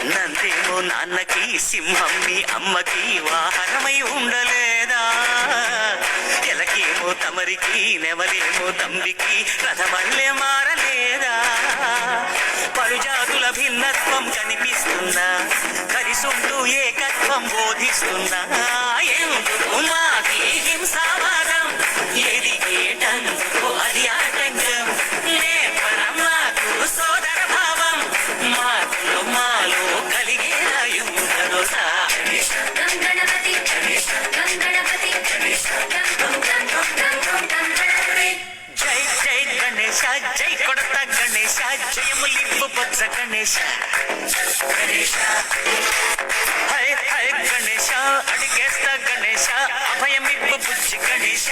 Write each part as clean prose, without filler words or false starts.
నందేమో నాన్నకి సింహం మీ అమ్మకి వాహనమై ఉండలేదా? ఎలకేమో తమరికి నెమలేమో తంబికి రథమల్లే మారలేదా? పలుజాతుల భిన్నత్వం కనిపిస్తుందా? కలిసుంటూ ఏకత్వం బోధిస్తున్నా? ఎందుకు మాకి హింసావాదం? ఏది ఏటందుకు అది ఆటంకం? నేర్పడం మాకు సోదర భావం, మాటలు మాలో కలిగేలా యుద్ధలో గణపతి గణపతి జై జై గణేశ, జై కొడత గణేశ, జయములింపు బొత్స గణేశ. హై హై గణేశ, అడిగేస్తా గణేశ, అభయమిప్పు బుజ్జి గణేశ.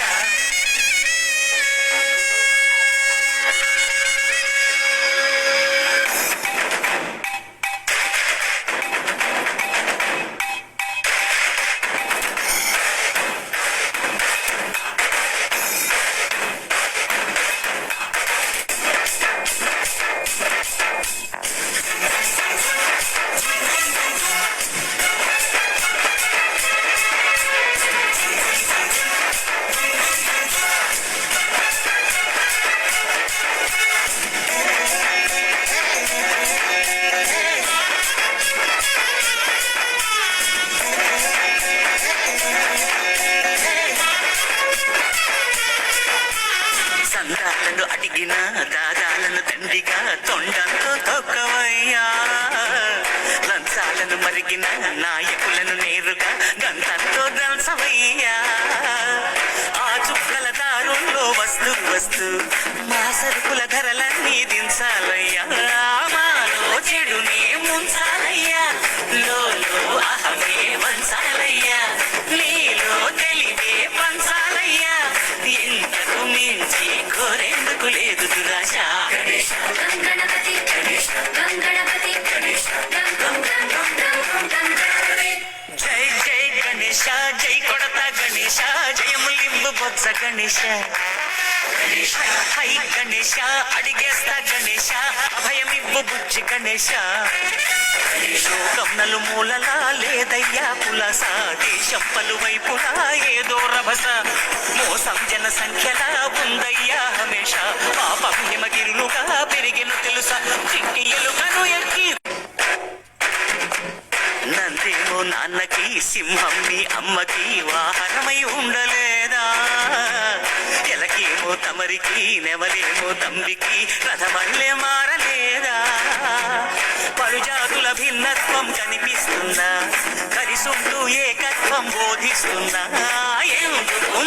సందాలను అడిగిన దాదాలను తండ్రిగా తొండంతో తొక్కవయ్యా. లంచాలను మరిగిన నాయకులను నేరుగా గంతంతో దంచవయ్యా. ఆ చుక్కల దారుల్లో వస్తూ వస్తూ మా సరుకుల ధరలన్నీ దించాలయ్యా. మాలో చెడునే ముంచాలయ్యా, లోలో అహమే వంచాలయ్యా, నీలో తెలివే పంచాలయ్యా. ఇంతకు మించి కోరేందుకు లేదు దురాశ. గణపతి గణపతి జై జై గణేశ, జై కొడత గణేశ, జయములింబు బొత్స గణేశ. హై గణేశ, అడిగేస్తా గణేశ, అభయమివ్వు బుజ్జి గణేశ. లోకం నలుమూలలా లేదయ్యా పులస, దేశం పలువైపులా ఏదో రభస. మోసం జన సంఖ్యలా ఉందయ్యా హమేష, పాపం హిమగిరులుగా పెరిగిను తెలుసా. చిట్టి ఎలుకను ఎక్కి నందేమో నాన్నకి సింహం మీ అమ్మకి వాహనమై ఉండలేదా? ఎలకేమో తమరికి నెమలేమో తంబికి రథమల్లే మారలేదా? పలుజాతుల భిన్నత్వం కనిపిస్తుందా? కలిసుంటూ ఏకత్వం బోధిస్తుందా? ఎందుకు